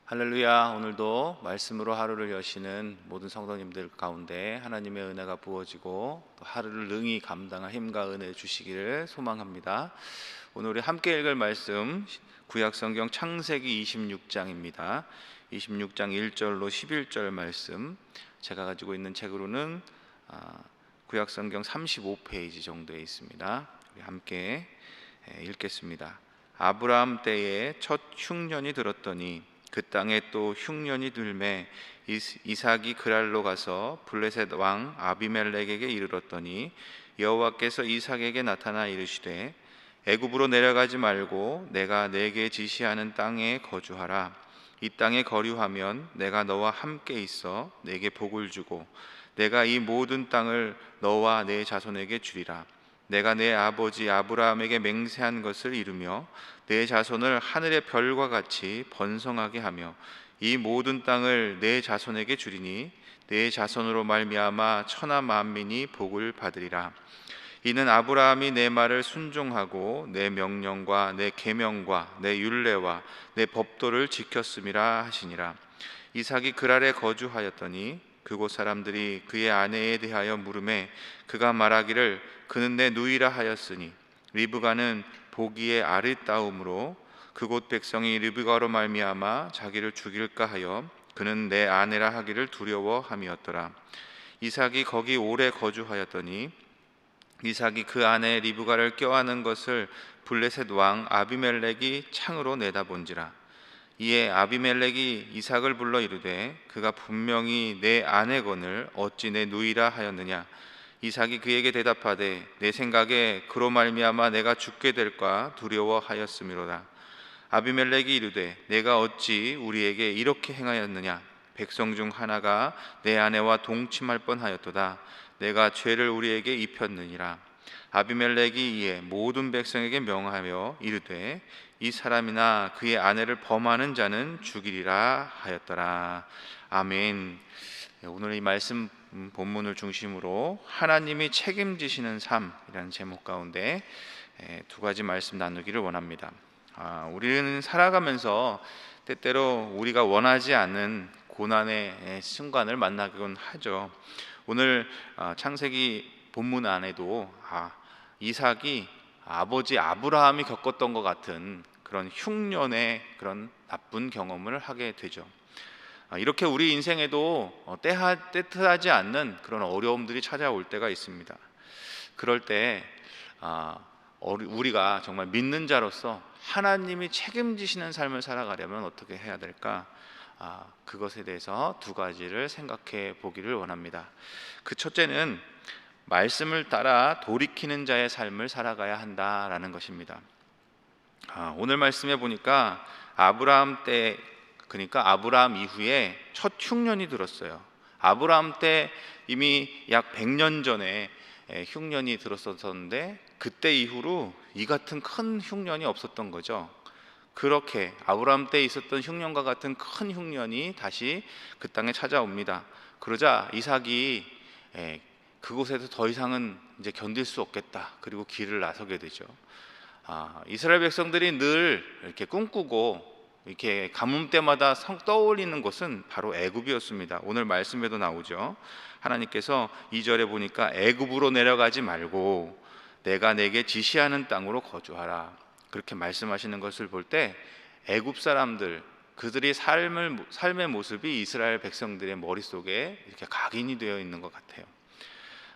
할렐루야. 오늘도 말씀으로 하루를 여시는 모든 성도님들 가운데 하나님의 은혜가 부어지고 또 하루를 능히 감당할 힘과 은혜 주시기를 소망합니다. 오늘 우리 함께 읽을 말씀 구약성경 창세기 26장입니다 26장 1절로 11절 말씀, 제가 가지고 있는 책으로는 구약성경 35페이지 정도에 있습니다. 우리 함께 읽겠습니다. 아브라함 때에 첫 흉년이 들었더니 그 땅에 또 흉년이 들매 이삭이 그랄로 가서 블레셋 왕 아비멜렉에게 이르렀더니 여호와께서 이삭에게 나타나 이르시되 애굽으로 내려가지 말고 내가 내게 지시하는 땅에 거주하라. 이 땅에 거류하면 내가 너와 함께 있어 내게 복을 주고 내가 이 모든 땅을 너와 내 자손에게 주리라. 내가 내 아버지 아브라함에게 맹세한 것을 이루며 내 자손을 하늘의 별과 같이 번성하게 하며 이 모든 땅을 내 자손에게 주리니 내 자손으로 말미암아 천하 만민이 복을 받으리라. 이는 아브라함이 내 말을 순종하고 내 명령과 내 계명과 내 율례와 내 법도를 지켰음이라 하시니라. 이삭이 그랄에 거주하였더니 그곳 사람들이 그의 아내에 대하여 물으매 그가 말하기를 그는 내 누이라 하였으니 리브가는 보기에 아리따움으로 그곳 백성이 리브가로 말미암아 자기를 죽일까 하여 그는 내 아내라 하기를 두려워함이었더라. 이삭이 거기 오래 거주하였더니 이삭이 그 아내 리브가를 껴안은 것을 블레셋 왕 아비멜렉이 창으로 내다본지라. 이에 아비멜렉이 이삭을 불러 이르되 그가 분명히 내 아내거늘 어찌 내 누이라 하였느냐. 이삭이 그에게 대답하되 내 생각에 그로 말미암아 내가 죽게 될까 두려워하였음이로다. 아비멜렉이 이르되 내가 어찌 우리에게 이렇게 행하였느냐. 백성 중 하나가 내 아내와 동침할 뻔하였도다. 내가 죄를 우리에게 입혔느니라. 아비멜렉이 이에 모든 백성에게 명하며 이르되 이 사람이나 그의 아내를 범하는 자는 죽이리라 하였더라. 아멘. 오늘 이 말씀 본문을 중심으로 하나님이 책임지시는 삶이라는 제목 가운데 두 가지 말씀 나누기를 원합니다. 우리는 살아가면서 때때로 우리가 원하지 않는 고난의 순간을 만나곤 하죠. 오늘 창세기 본문 안에도 이삭이 아버지 아브라함이 겪었던 것 같은 그런 흉년의 그런 나쁜 경험을 하게 되죠. 이렇게 우리 인생에도 뜻하지 않는 그런 어려움들이 찾아올 때가 있습니다. 그럴 때 우리가 정말 믿는 자로서 하나님이 책임지시는 삶을 살아가려면 어떻게 해야 될까? 그것에 대해서 두 가지를 생각해 보기를 원합니다. 그 첫째는 말씀을 따라 돌이키는 자의 삶을 살아가야 한다라는 것입니다. 오늘 말씀에 보니까 아브라함 때, 그러니까 아브라함 이후에 첫 흉년이 들었어요. 아브라함 때 이미 약 100년 전에 흉년이 들었었는데 그때 이후로 이 같은 큰 흉년이 없었던 거죠. 그렇게 아브라함 때 있었던 흉년과 같은 큰 흉년이 다시 그 땅에 찾아옵니다. 그러자 이삭이 그곳에서 더 이상은 이제 견딜 수 없겠다. 그리고 길을 나서게 되죠. 이스라엘 백성들이 늘 이렇게 꿈꾸고 이렇게 가뭄 때마다 떠올리는 곳은 바로 애굽이었습니다. 오늘 말씀에도 나오죠. 하나님께서 2절에 보니까 애굽으로 내려가지 말고 내가 내게 지시하는 땅으로 거주하라. 그렇게 말씀하시는 것을 볼 때 애굽 사람들, 그들의 삶의 모습이 이스라엘 백성들의 머릿속에 이렇게 각인이 되어 있는 것 같아요.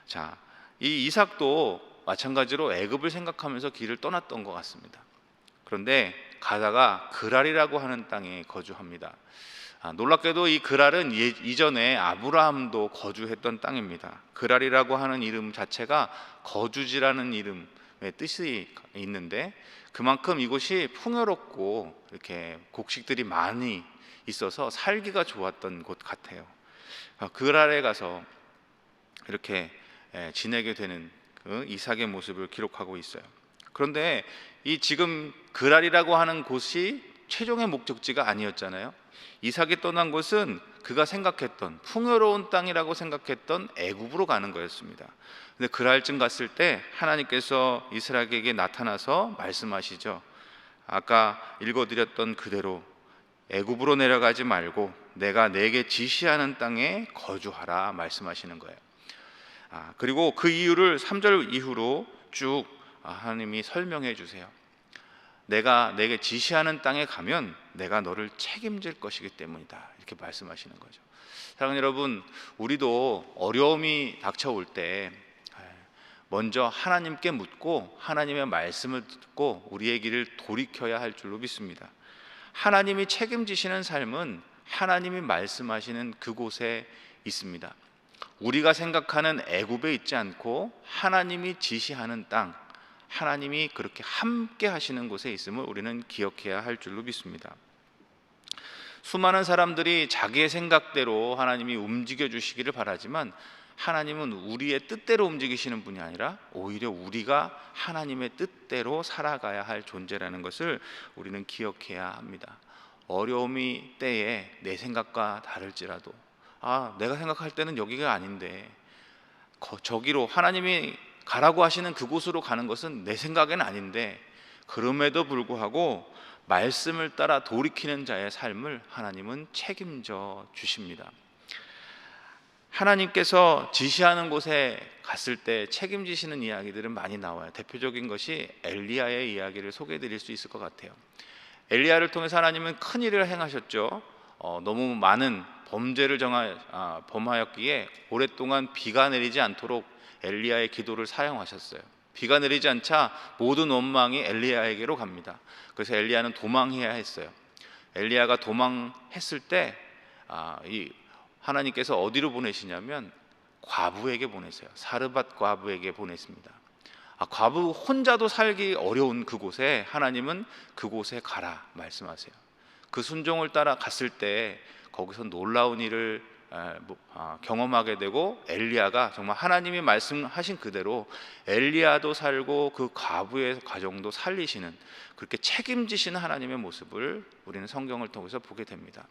자, 이 이삭도 마찬가지로 애굽을 생각하면서 길을 떠났던 것 같습니다. 그런데 가다가 그랄이라고 하는 땅에 거주합니다. 놀랍게도 이 그랄은 이전에 아브라함도 거주했던 땅입니다. 그랄이라고 하는 이름 자체가 거주지라는 이름의 뜻이 있는데 그만큼 이곳이 풍요롭고 이렇게 곡식들이 많이 있어서 살기가 좋았던 곳 같아요. 그랄에 가서 이렇게 지내게 되는 그 이삭의 모습을 기록하고 있어요. 그런데 이 지금 그랄이라고 하는 곳이 최종의 목적지가 아니었잖아요. 이삭이 떠난 곳은 그가 생각했던 풍요로운 땅이라고 생각했던 애굽으로 가는 거였습니다. 근데 그랄쯤 갔을 때 하나님께서 이스라엘에게 나타나서 말씀하시죠. 아까 읽어드렸던 그대로 애굽으로 내려가지 말고 내가 내게 지시하는 땅에 거주하라 말씀하시는 거예요. 그리고 그 이유를 3절 이후로 쭉 하나님이 설명해 주세요. 내가 내게 지시하는 땅에 가면 내가 너를 책임질 것이기 때문이다, 이렇게 말씀하시는 거죠. 사랑하는 여러분, 우리도 어려움이 닥쳐올 때 먼저 하나님께 묻고 하나님의 말씀을 듣고 우리의 길을 돌이켜야 할 줄로 믿습니다. 하나님이 책임지시는 삶은 하나님이 말씀하시는 그곳에 있습니다. 우리가 생각하는 애굽에 있지 않고 하나님이 지시하는 땅, 하나님이 그렇게 함께 하시는 곳에 있음을 우리는 기억해야 할 줄로 믿습니다. 수많은 사람들이 자기의 생각대로 하나님이 움직여 주시기를 바라지만 하나님은 우리의 뜻대로 움직이시는 분이 아니라 오히려 우리가 하나님의 뜻대로 살아가야 할 존재라는 것을 우리는 기억해야 합니다. 어려움이 때에 내 생각과 다를지라도 내가 생각할 때는 여기가 아닌데 저기로 하나님이 가라고 하시는 그곳으로 가는 것은 내 생각엔 아닌데, 그럼에도 불구하고 말씀을 따라 돌이키는 자의 삶을 하나님은 책임져 주십니다. 하나님께서 지시하는 곳에 갔을 때 책임지시는 이야기들은 많이 나와요. 대표적인 것이 엘리야의 이야기를 소개해 드릴 수 있을 것 같아요. 엘리야를 통해서 하나님은 큰 일을 행하셨죠. 너무 많은 범죄를 범하였기에 오랫동안 비가 내리지 않도록 엘리야의 기도를 사용하셨어요. 비가 내리지 않자 모든 원망이 엘리야에게로 갑니다. 그래서 엘리야는 도망해야 했어요. 엘리야가 도망했을 때 하나님께서 어디로 보내시냐면 과부에게 보내세요. 사르밧 과부에게 보냈습니다. 과부 혼자도 살기 어려운 그곳에 하나님은 그곳에 가라 말씀하세요. 그 순종을 따라 갔을 때 거기서 놀라운 일을 경험하게 되고, 엘리야가 정말 하나님이 말씀하신 그대로 엘리야도 살고 그 과부의 가정도 살리시는, 그렇게 책임지시는 하나님의 모습을 우리는 성경을 통해서 보게 됩니다.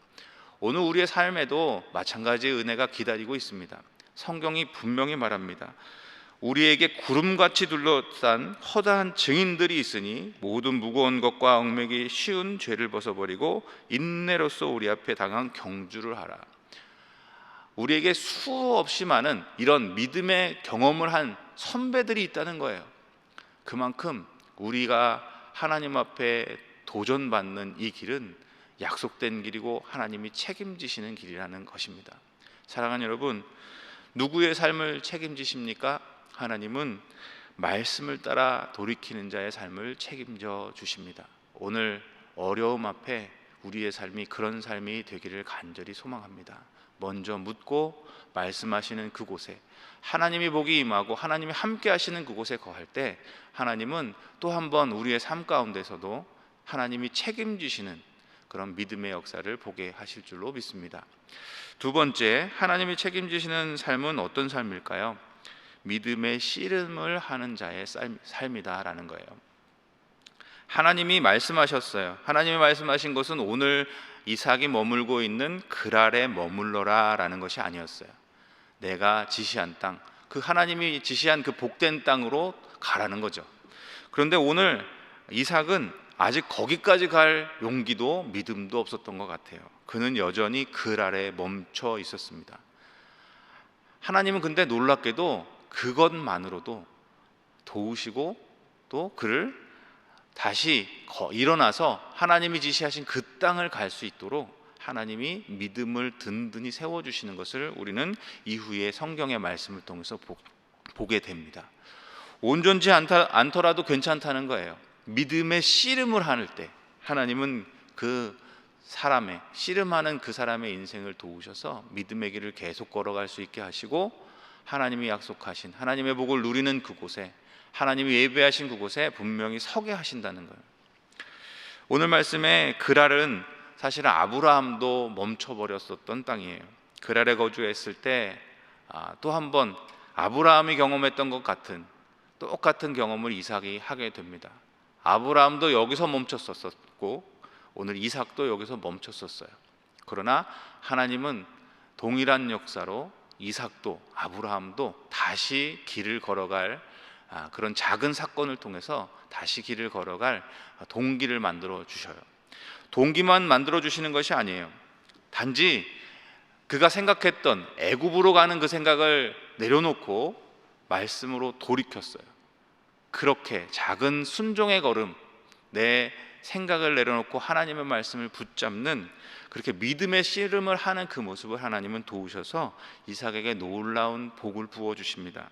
오늘 우리의 삶에도 마찬가지의 은혜가 기다리고 있습니다. 성경이 분명히 말합니다. 우리에게 구름같이 둘러싼 허다한 증인들이 있으니 모든 무거운 것과 얽매기 쉬운 죄를 벗어버리고 인내로써 우리 앞에 당한 경주를 하라. 우리에게 수없이 많은 이런 믿음의 경험을 한 선배들이 있다는 거예요. 그만큼 우리가 하나님 앞에 도전받는 이 길은 약속된 길이고 하나님이 책임지시는 길이라는 것입니다. 사랑하는 여러분, 누구의 삶을 책임지십니까? 하나님은 말씀을 따라 돌이키는 자의 삶을 책임져 주십니다. 오늘 어려움 앞에 우리의 삶이 그런 삶이 되기를 간절히 소망합니다. 먼저 묻고 말씀하시는 그곳에 하나님이 복이 임하고 하나님이 함께 하시는 그곳에 거할 때 하나님은 또 한 번 우리의 삶 가운데서도 하나님이 책임지시는 그런 믿음의 역사를 보게 하실 줄로 믿습니다. 두 번째, 하나님이 책임지시는 삶은 어떤 삶일까요? 믿음의 씨름을 하는 자의 삶이다라는 거예요. 하나님이 말씀하셨어요. 하나님이 말씀하신 것은 오늘 이삭이 머물고 있는 그랄에 머물러라 라는 것이 아니었어요. 내가 지시한 땅, 그 하나님이 지시한 그 복된 땅으로 가라는 거죠. 그런데 오늘 이삭은 아직 거기까지 갈 용기도 믿음도 없었던 것 같아요. 그는 여전히 그랄에 멈춰 있었습니다. 하나님은 근데 놀랍게도 그것만으로도 도우시고 또 그를 다시 일어나서 하나님이 지시하신 그 땅을 갈 수 있도록 하나님이 믿음을 든든히 세워주시는 것을 우리는 이후에 성경의 말씀을 통해서 보게 됩니다. 온전치 않더라도 괜찮다는 거예요. 믿음의 씨름을 할 때 하나님은 그 사람의 씨름하는 그 사람의 인생을 도우셔서 믿음의 길을 계속 걸어갈 수 있게 하시고, 하나님이 약속하신 하나님의 복을 누리는 그곳에, 하나님이 예배하신 그곳에 분명히 서게 하신다는 거예요. 오늘 말씀에 그랄은 사실은 아브라함도 멈춰버렸었던 땅이에요. 그랄에 거주했을 때 또 한 번 아브라함이 경험했던 것 같은 똑같은 경험을 이삭이 하게 됩니다. 아브라함도 여기서 멈췄었고 오늘 이삭도 여기서 멈췄었어요. 그러나 하나님은 동일한 역사로 이삭도 아브라함도 다시 길을 걸어갈 그런 작은 사건을 통해서 다시 길을 걸어갈 동기를 만들어 주셔요. 동기만 만들어 주시는 것이 아니에요. 단지 그가 생각했던 애굽으로 가는 그 생각을 내려놓고 말씀으로 돌이켰어요. 그렇게 작은 순종의 걸음, 내 생각을 내려놓고 하나님의 말씀을 붙잡는, 그렇게 믿음의 씨름을 하는 그 모습을 하나님은 도우셔서 이삭에게 놀라운 복을 부어주십니다.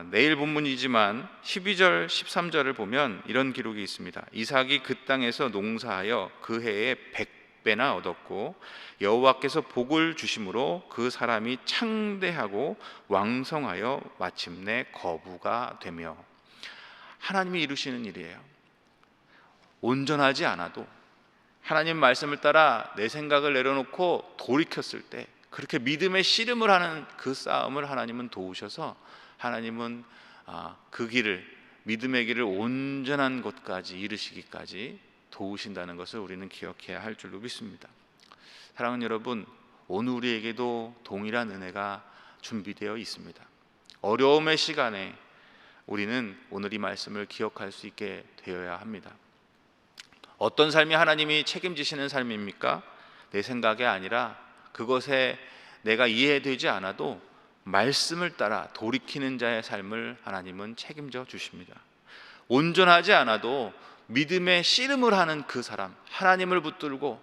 내일 본문이지만 12절 13절을 보면 이런 기록이 있습니다. 이삭이 그 땅에서 농사하여 그 해에 100배나 얻었고 여호와께서 복을 주심으로 그 사람이 창대하고 왕성하여 마침내 거부가 되며. 하나님이 이루시는 일이에요. 온전하지 않아도 하나님 말씀을 따라 내 생각을 내려놓고 돌이켰을 때, 그렇게 믿음의 씨름을 하는 그 싸움을 하나님은 도우셔서 하나님은 그 길을, 믿음의 길을 온전한 곳까지 이르시기까지 도우신다는 것을 우리는 기억해야 할 줄로 믿습니다. 사랑하는 여러분, 오늘 우리에게도 동일한 은혜가 준비되어 있습니다. 어려움의 시간에 우리는 오늘 이 말씀을 기억할 수 있게 되어야 합니다. 어떤 삶이 하나님이 책임지시는 삶입니까? 내 생각이 아니라 그것에 내가 이해되지 않아도 말씀을 따라 돌이키는 자의 삶을 하나님은 책임져 주십니다. 온전하지 않아도 믿음의 씨름을 하는 그 사람, 하나님을 붙들고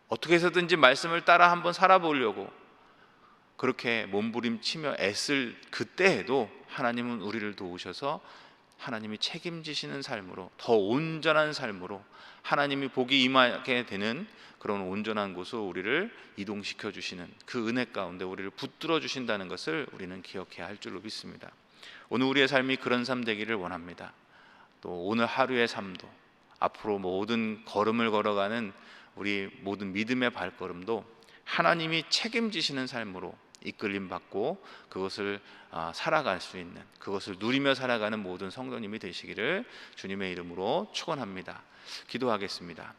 어떻게 해서든지 말씀을 따라 한번 살아보려고 그렇게 몸부림치며 애쓸 그때에도 하나님은 우리를 도우셔서 하나님이 책임지시는 삶으로, 더 온전한 삶으로 하나님이 복이 임하게 되는 그런 온전한 곳으로 우리를 이동시켜 주시는 그 은혜 가운데 우리를 붙들어 주신다는 것을 우리는 기억해야 할 줄로 믿습니다. 오늘 우리의 삶이 그런 삶 되기를 원합니다. 또 오늘 하루의 삶도, 앞으로 모든 걸음을 걸어가는 우리 모든 믿음의 발걸음도 하나님이 책임지시는 삶으로 이끌림 받고 그것을 살아갈 수 있는, 그것을 누리며 살아가는 모든 성도님이 되시기를 주님의 이름으로 축원합니다. 기도하겠습니다.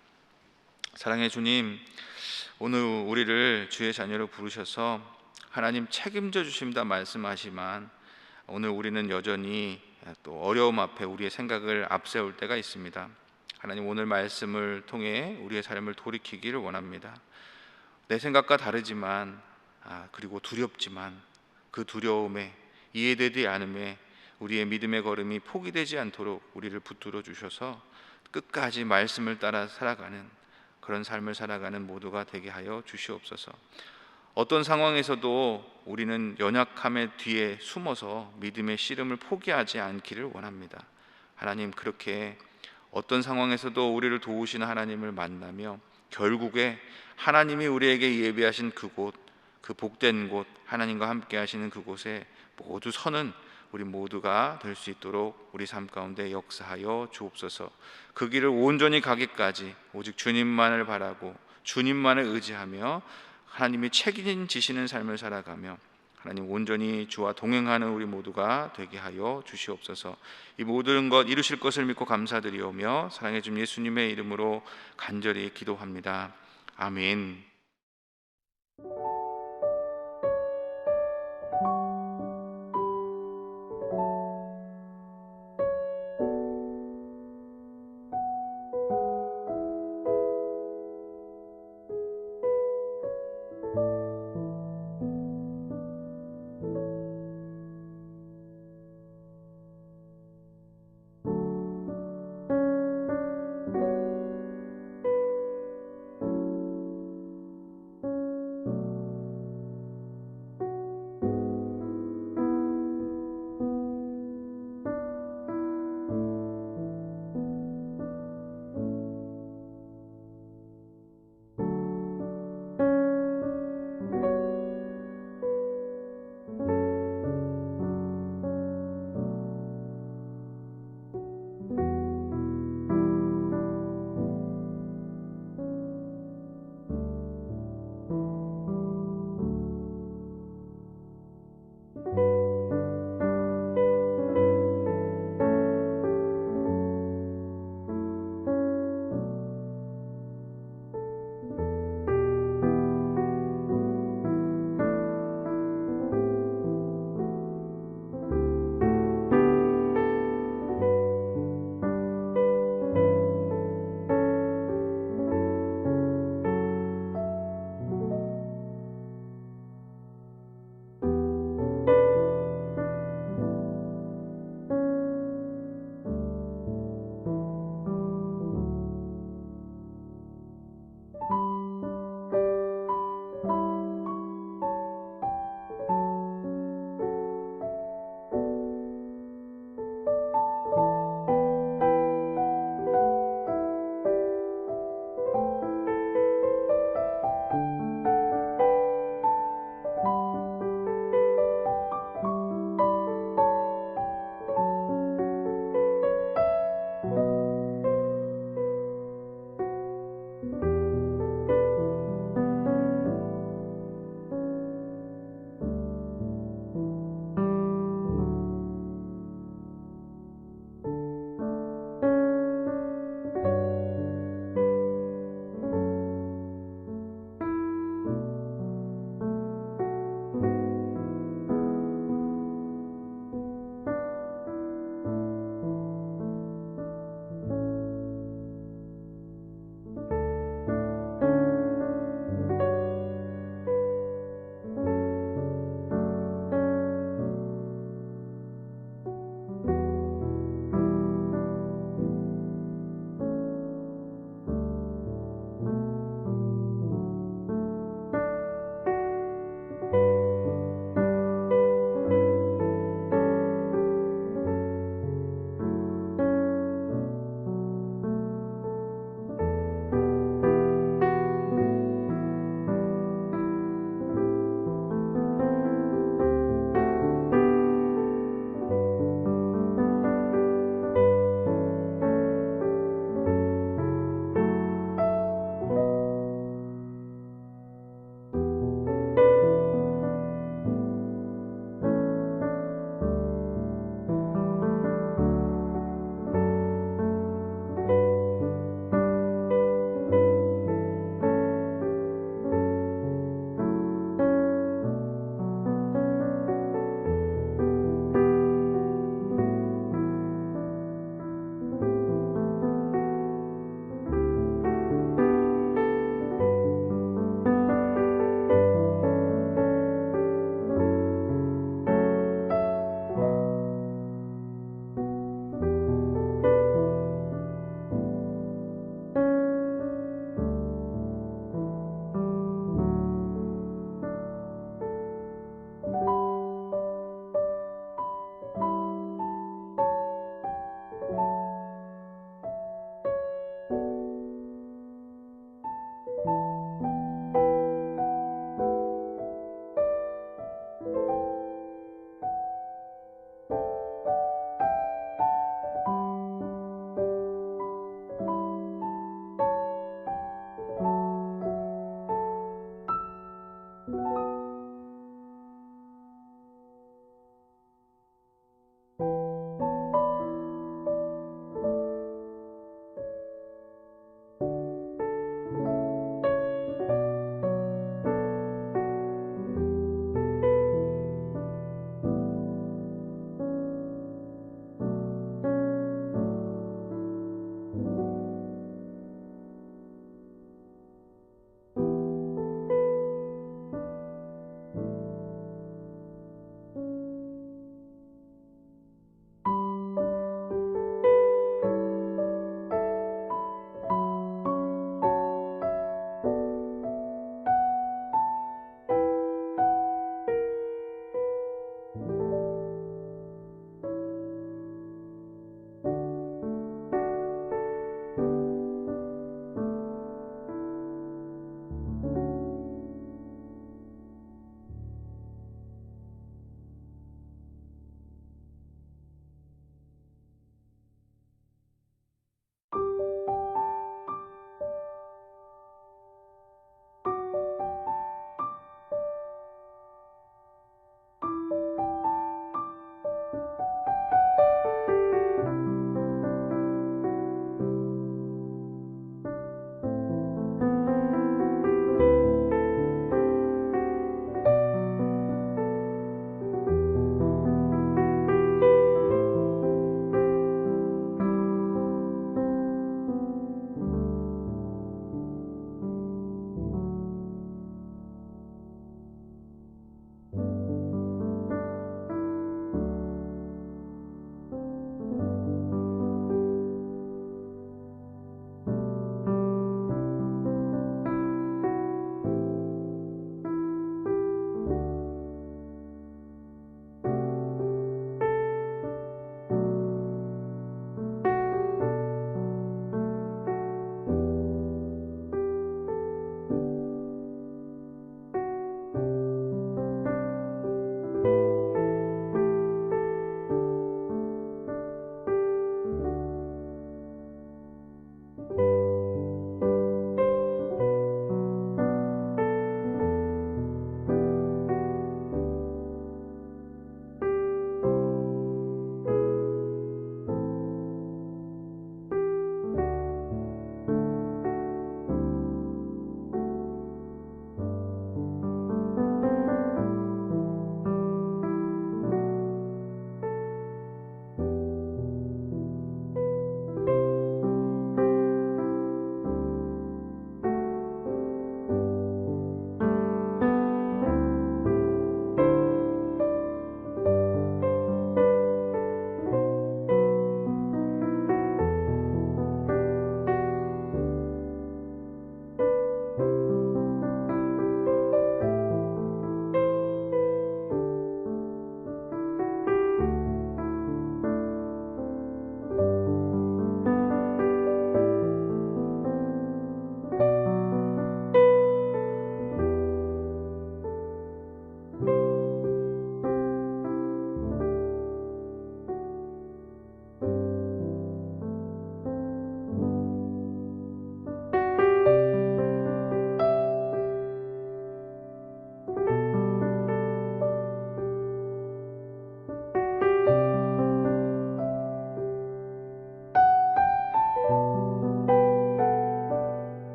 사랑의 주님, 오늘 우리를 주의 자녀로 부르셔서 하나님 책임져 주십니다 말씀하시지만 오늘 우리는 여전히 또 어려움 앞에 우리의 생각을 앞세울 때가 있습니다. 하나님, 오늘 말씀을 통해 우리의 삶을 돌이키기를 원합니다. 내 생각과 다르지만 그리고 두렵지만 그 두려움에, 이해되지 않음에 우리의 믿음의 걸음이 포기되지 않도록 우리를 붙들어 주셔서 끝까지 말씀을 따라 살아가는 그런 삶을 살아가는 모두가 되게 하여 주시옵소서. 어떤 상황에서도 우리는 연약함의 뒤에 숨어서 믿음의 씨름을 포기하지 않기를 원합니다. 하나님, 그렇게 어떤 상황에서도 우리를 도우시는 하나님을 만나며 결국에 하나님이 우리에게 예비하신 그곳, 그 복된 곳, 하나님과 함께 하시는 그곳에 모두 서는 우리 모두가 될 수 있도록 우리 삶 가운데 역사하여 주옵소서. 그 길을 온전히 가기까지 오직 주님만을 바라고 주님만을 의지하며 하나님이 책임지시는 삶을 살아가며 하나님 온전히 주와 동행하는 우리 모두가 되게 하여 주시옵소서. 이 모든 것 이루실 것을 믿고 감사드리오며 사랑해 준 예수님의 이름으로 간절히 기도합니다. 아멘.